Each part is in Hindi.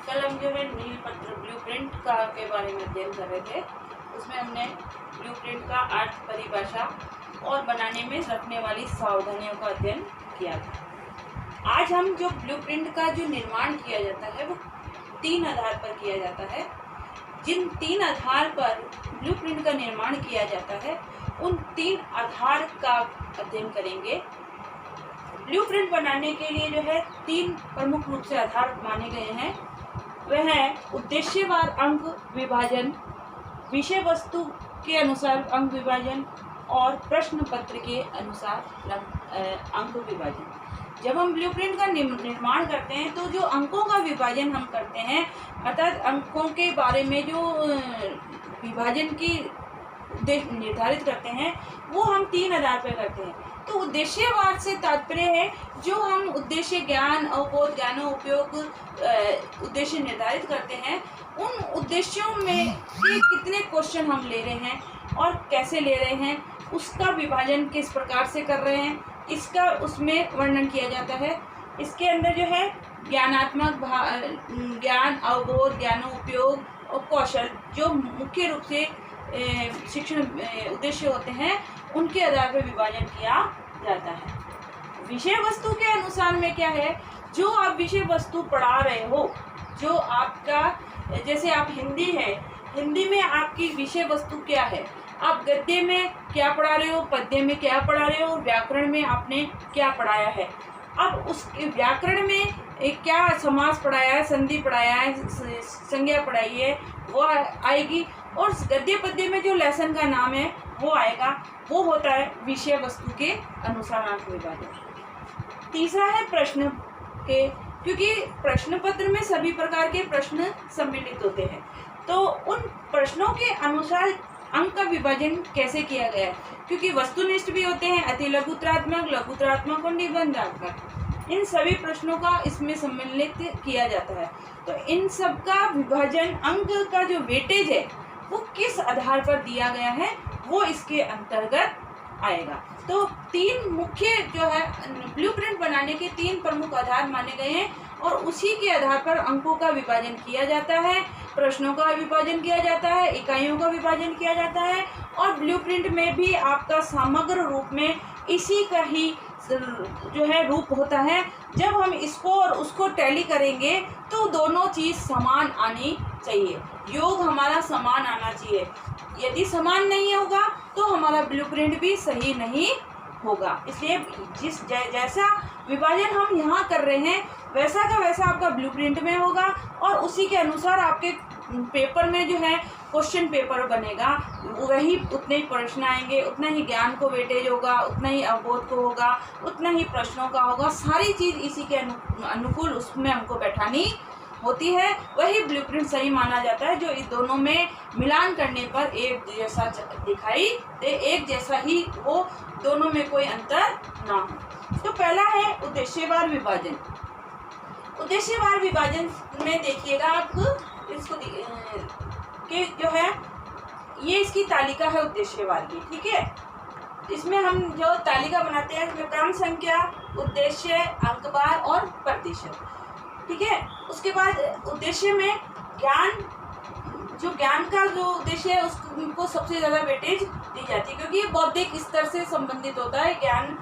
कल हम जो है नील पत्र ब्लूप्रिंट का के बारे में अध्ययन कर रहे थे। उसमें हमने ब्लूप्रिंट का अर्थ, परिभाषा और बनाने में रखने वाली सावधानियों का अध्ययन किया था। आज हम जो ब्लूप्रिंट का जो निर्माण किया जाता है वो 3 आधार पर किया जाता है। जिन 3 आधार पर ब्लूप्रिंट का निर्माण किया जाता है उन 3 आधार का अध्ययन करेंगे। ब्लूप्रिंट बनाने के लिए जो है 3 प्रमुख रूप से आधार माने गए हैं। वह है उद्देश्यवार अंक विभाजन, विषय वस्तु के अनुसार अंक विभाजन और प्रश्न पत्र के अनुसार अंक विभाजन। जब हम ब्लूप्रिंट का निर्माण करते हैं तो जो अंकों का विभाजन हम करते हैं, अर्थात अंकों के बारे में जो विभाजन की उद्देश्य निर्धारित करते हैं वो हम 3 आधार पर करते हैं। तो उद्देश्यवार से तात्पर्य है जो हम उद्देश्य ज्ञान, अवबोध, ज्ञानो उपयोग उद्देश्य निर्धारित करते हैं, उन उद्देश्यों में कितने क्वेश्चन हम ले रहे हैं और कैसे ले रहे हैं, उसका विभाजन किस प्रकार से कर रहे हैं, इसका उसमें वर्णन किया जाता है। इसके अंदर जो है ज्ञानात्मक ज्ञान, अवबोध, ज्ञानो उपयोग और कौशल जो मुख्य रूप से शिक्षण उद्देश्य होते हैं उनके आधार पर विभाजन किया जाता है। विषय वस्तु के अनुसार में क्या है, जो आप विषय वस्तु पढ़ा रहे हो, जो आपका जैसे आप हिंदी है, हिंदी में आपकी विषय वस्तु क्या है, आप गद्य में क्या पढ़ा रहे हो, पद्य में क्या पढ़ा रहे हो, व्याकरण में आपने क्या पढ़ाया है। अब उस व्याकरण में क्या समास पढ़ाया है, संधि पढ़ाया है, संज्ञा पढ़ाई है, वो आएगी। और गद्य पद्य में जो लेसन का नाम है वो आएगा। वो होता है विषय वस्तु के अनुसार अंक विभाजन। तीसरा है प्रश्न के, क्योंकि प्रश्न पत्र में सभी प्रकार के प्रश्न सम्मिलित होते हैं, तो उन प्रश्नों के अनुसार अंक का विभाजन कैसे किया गया है, क्योंकि वस्तुनिष्ठ भी होते हैं, अति लघुत्रात्मक, लघुत्रात्मक और निबंधात्मक। इन सभी प्रश्नों का इसमें सम्मिलित किया जाता है। तो इन सब का विभाजन, अंक का जो वेटेज है वो किस आधार पर दिया गया है वो इसके अंतर्गत आएगा। तो 3 मुख्य जो है ब्लूप्रिंट बनाने के 3 प्रमुख आधार माने गए हैं और उसी के आधार पर अंकों का विभाजन किया जाता है, प्रश्नों का विभाजन किया जाता है, इकाइयों का विभाजन किया जाता है और ब्लूप्रिंट में भी आपका समग्र रूप में इसी का ही जो है रूप होता है। जब हम इसको और उसको टैली करेंगे तो दोनों चीज़ समान आनी चाहिए, योग हमारा समान आना चाहिए। यदि समान नहीं होगा तो हमारा ब्लूप्रिंट भी सही नहीं होगा। इसलिए जैसा विभाजन हम यहाँ कर रहे हैं वैसा का वैसा आपका ब्लूप्रिंट में होगा और उसी के अनुसार आपके पेपर में जो है क्वेश्चन पेपर बनेगा। वही उतने ही प्रश्न आएंगे, उतना ही ज्ञान को वेटेज होगा, उतना ही अवबोध को होगा, उतना ही प्रश्नों का होगा। सारी चीज़ इसी के अनुकूल उसमें हमको बैठानी होती है। वही ब्लूप्रिंट सही माना जाता है जो इस दोनों में मिलान करने पर एक जैसा दिखाई दे, एक जैसा ही हो, दोनों में कोई अंतर ना हो। तो पहला है उद्देश्यवार विभाजन। उद्देश्यवार विभाजन में देखिएगा आप इसको कि जो है ये इसकी तालिका है उद्देश्यवार की, ठीक है। इसमें हम जो तालिका बनाते हैं इसमें क्रम संख्या, उद्देश्य, अंकबार और प्रतिशत, ठीक है। उसके बाद उद्देश्य में ज्ञान, जो ज्ञान का जो उद्देश्य है उसको सबसे ज़्यादा वेटेज दी जाती है, क्योंकि ये बौद्धिक स्तर से संबंधित होता है। ज्ञान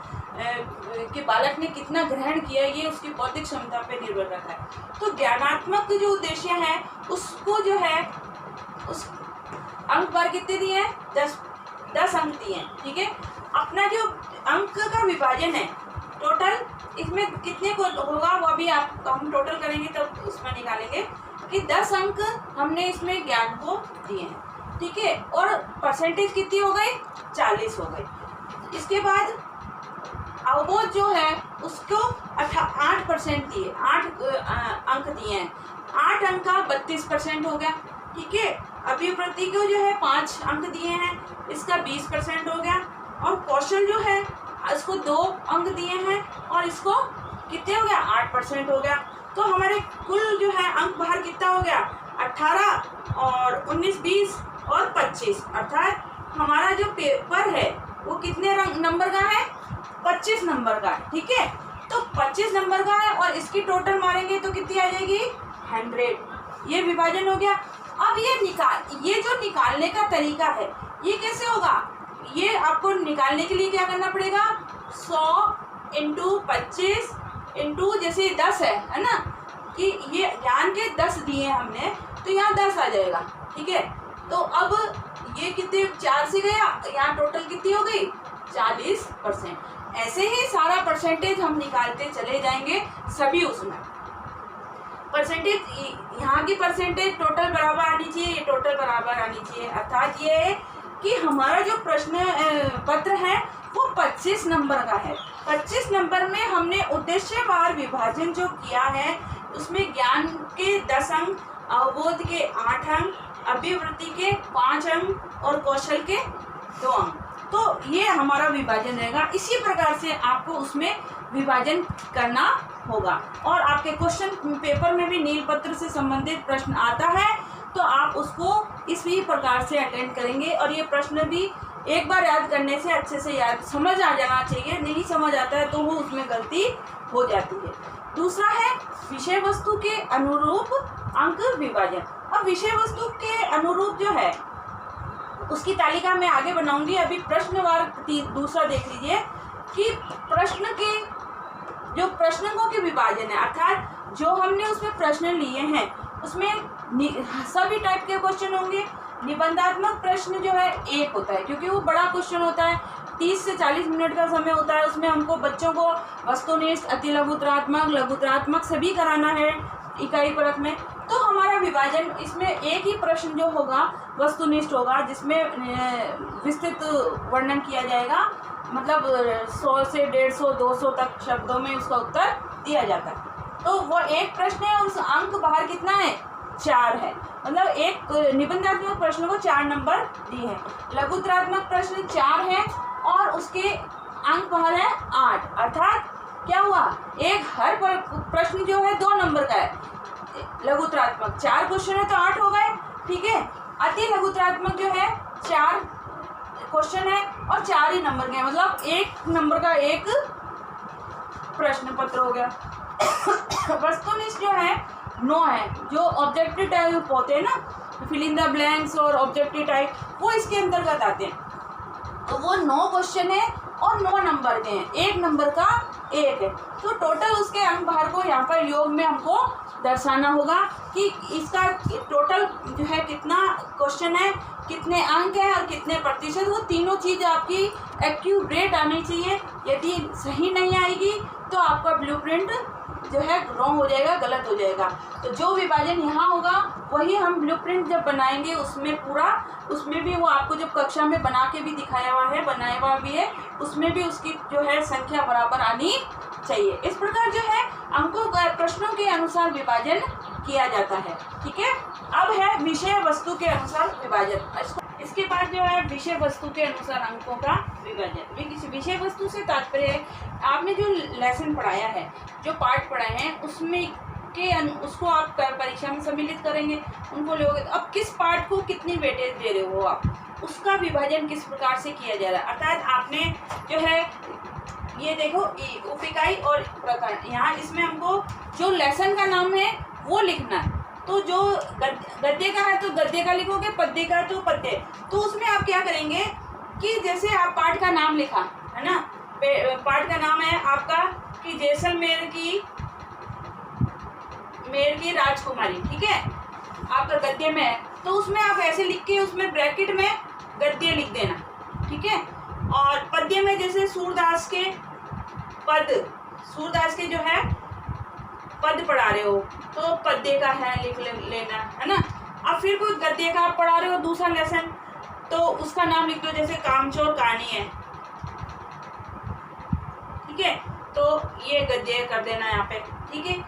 कि बालक ने कितना ग्रहण किया ये उसकी बौद्धिक क्षमता पे निर्भर करता है। तो ज्ञानात्मक जो उद्देश्य है उसको जो है उस अंक बार कितने दिए हैं, 10 अंक दिए हैं, ठीक है। अपना जो अंक का विभाजन है टोटल इसमें कितने को होगा वो अभी हम टोटल करेंगे तो उसमें निकालेंगे कि 10 अंक हमने इसमें ज्ञान को दिए हैं, ठीक है। और परसेंटेज कितनी हो गई, 40 हो गई। इसके बाद अवबोध जो है उसको 8% दिए, 8 अंक दिए हैं। 8 अंक का 32% हो गया, ठीक है। अभिवृत्ति को जो है 5 अंक दिए हैं, इसका 20% हो गया। और कौशल जो है इसको 2 अंक दिए हैं और इसको कितने हो गया, 8% हो गया। तो हमारे कुल जो है अंक बाहर कितना हो गया, 18 और 19, 20 और 25, अर्थात हमारा जो पेपर है वो कितने नंबर का है, 25 नंबर का, ठीक है। तो 25 नंबर का है और इसकी टोटल मारेंगे तो कितनी आ जाएगी, 100। ये विभाजन हो गया। अब ये जो निकालने का तरीका है ये कैसे होगा, ये आपको निकालने के लिए क्या करना पड़ेगा, 100 इंटू 25 इंटू जैसे 10 है ना, कि ये ज्ञान के 10 दिए हमने तो यहाँ 10 आ जाएगा। ठीक है, तो अब ये कितने 4 से गया, यहाँ टोटल कितनी हो गई 40%। ऐसे ही सारा परसेंटेज हम निकालते चले जाएंगे सभी उसमें। परसेंटेज यहाँ की परसेंटेज टोटल बराबर आनी चाहिए, ये टोटल बराबर आनी चाहिए। अर्थात ये है कि हमारा जो प्रश्न पत्र है वो 25 नंबर का है। 25 नंबर में हमने उद्देश्यवार विभाजन जो किया है उसमें ज्ञान के 10 अंक, अवबोध के 8 अंक, अभिवृत्ति के 5 अंक और कौशल के 2 अंक, तो ये हमारा विभाजन रहेगा। इसी प्रकार से आपको उसमें विभाजन करना होगा। और आपके क्वेश्चन पेपर में भी नील पत्र से संबंधित प्रश्न आता है तो आप उसको इसी प्रकार से अटेंड करेंगे। और ये प्रश्न भी एक बार याद करने से अच्छे से याद समझ आ जाना चाहिए, नहीं समझ आता है तो वो उसमें गलती हो जाती है। दूसरा है विषय वस्तु के अनुरूप अंक विभाजन। अब विषय वस्तु के अनुरूप जो है उसकी तालिका मैं आगे बनाऊंगी। अभी प्रश्नवार दूसरा देख लीजिए कि प्रश्न के जो प्रश्नों के विभाजन है, अर्थात जो हमने उसमें प्रश्न लिए हैं उसमें सभी टाइप के क्वेश्चन होंगे। निबंधात्मक प्रश्न जो है एक होता है क्योंकि वो बड़ा क्वेश्चन होता है, 30 से 40 मिनट का समय होता है। उसमें हमको बच्चों को वस्तुनिष्ठ, अति लघुतरात्मक, लघुतरात्मक सभी कराना है इकाई परक में। तो हमारा विभाजन इसमें एक ही प्रश्न जो होगा वस्तुनिष्ठ होगा जिसमें विस्तृत वर्णन किया जाएगा, मतलब 100 से 150 200 तक शब्दों में उसका उत्तर दिया जाता है। तो वो एक प्रश्न है, उस अंक बाहर कितना है 4 है, मतलब एक निबंधात्मक प्रश्न को 4 नंबर दिए हैं। लघुतरात्मक प्रश्न 4 है और उसके अंक बाहर है 8। अर्थात क्या हुआ, एक हर प्रश्न जो है 2 नंबर का है। लघुतरात्मक 4 क्वेश्चन है तो 8 हो गए। ठीक है, अति लघुतरात्मक जो है 4 क्वेश्चन है और 4 ही नंबर के हैं, मतलब 1 नंबर का एक प्रश्न पत्र हो गया। वस्तुनिष्ठ जो है 9 है, जो ऑब्जेक्टिव टाइप होते हैं ना, फिल इन द ब्लैंक्स और ऑब्जेक्टिव टाइप, वो इसके अंतर्गत आते हैं। तो वो 9 क्वेश्चन है और 9 नंबर के हैं, 1 नंबर का 1 है। तो टोटल उसके अंक बाहर को यहाँ पर योग में हमको दर्शाना होगा कि इसका टोटल जो है कितना क्वेश्चन है, कितने अंक है और कितने प्रतिशत। वो तीनों चीज़ आपकी एक्यूरेट आनी चाहिए। यदि सही नहीं आएगी तो आपका ब्लूप्रिंट जो है रॉन्ग हो जाएगा, गलत हो जाएगा। तो जो विभाजन यहाँ होगा वही हम ब्लूप्रिंट जब बनाएंगे उसमें पूरा, उसमें भी वो आपको जब कक्षा में बना के भी दिखाया हुआ है, बनाया हुआ भी है, उसमें भी उसकी जो है संख्या बराबर आनी चाहिए। इस प्रकार जो है अंकों का प्रश्नों के अनुसार विभाजन किया जाता है। ठीक है, अब है विषय वस्तु के अनुसार विभाजन। इसके बाद जो है विषय वस्तु के अनुसार अंकों का विभाजन। विषय वस्तु से तात्पर्य है आपने जो लेसन पढ़ाया है, जो पाठ पढ़ाए हैं उसमें के उसको आप परीक्षा में सम्मिलित करेंगे, उनको लोगे। अब किस पाठ को कितनी वेटेज दे रहे हो आप, उसका विभाजन किस प्रकार से किया जा रहा है। अर्थात आपने जो है ये देखो उप इकाई और प्रकरण, यहाँ इसमें हमको जो लेसन का नाम है वो लिखना है। तो जो गद्य का है तो गद्य का लिखोगे, पद्य का है तो पद्य। तो उसमें आप क्या करेंगे कि जैसे आप पाठ का नाम लिखा है ना, पाठ का नाम है आपका कि जैसलमेर की राजकुमारी, ठीक है, आपका गद्य में है तो उसमें आप ऐसे लिख के उसमें ब्रैकेट में गद्य लिख देना। ठीक है, और पद्य में जैसे सूरदास के जो है पद पढ़ा रहे हो तो पद्य का है लिख लेना है ना। अब फिर कोई गद्य का आप पढ़ा रहे हो दूसरा लेसन तो उसका नाम लिख दो, जैसे कामचोर कहानी है। ठीक है, तो ये गद्य कर देना यहाँ पे। ठीक है,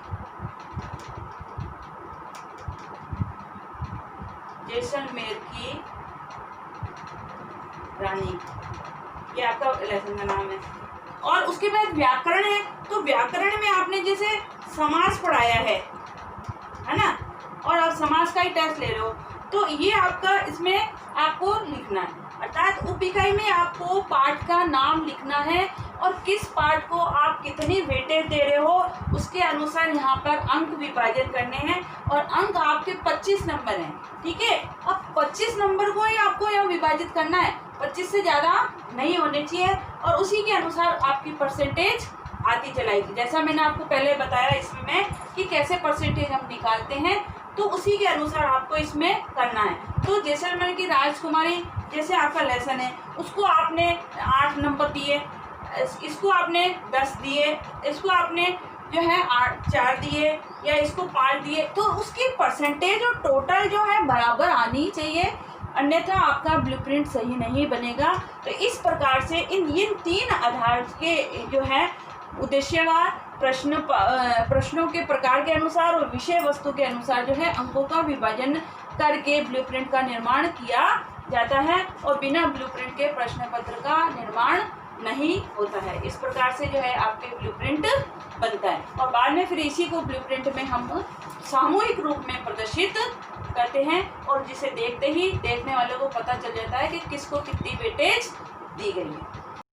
जैसलमेर की रानी, ये आपका लेसन का नाम है। और उसके बाद व्याकरण है, तो व्याकरण में आपने जैसे समास पढ़ाया है ना, और आप समास का ही टेस्ट ले रहे हो तो ये आपका इसमें आपको लिखना है। अर्थात उप इकाई में आपको पाठ का नाम लिखना है, और किस पार्ट को आप कितनी वेटेज दे रहे हो उसके अनुसार यहाँ पर अंक विभाजन करने हैं। और अंक आपके 25 नंबर हैं, ठीक है। अब 25 नंबर को ही आपको यहाँ विभाजित करना है, 25 से ज़्यादा नहीं होने चाहिए, और उसी के अनुसार आपकी परसेंटेज आती चलाएगी। जैसा मैंने आपको पहले बताया इसमें मैं कि कैसे परसेंटेज हम निकालते हैं, तो उसी के अनुसार आपको इसमें करना है। तो जैसलमेर की राजकुमारी जैसे आपका लेसन है, उसको आपने 8 नंबर दिए, इसको आपने 10 दिए, इसको आपने जो है 4 दिए या इसको 5 दिए, तो उसकी परसेंटेज और टोटल जो है बराबर आनी चाहिए, अन्यथा आपका ब्लूप्रिंट सही नहीं बनेगा। तो इस प्रकार से इन 3 आधार के जो है उद्देश्यवार प्रश्नों के प्रकार के अनुसार और विषय वस्तु के अनुसार जो है अंकों का विभाजन करके ब्लूप्रिंट का निर्माण किया जाता है, और बिना ब्लूप्रिंट के प्रश्न पत्र का निर्माण नहीं होता है। इस प्रकार से जो है आपके ब्लूप्रिंट बनता है, और बाद में फिर इसी को ब्लूप्रिंट में हम सामूहिक रूप में प्रदर्शित करते हैं, और जिसे देखते ही देखने वालों को पता चल जाता है कि किसको कितनी वेटेज दी गई है।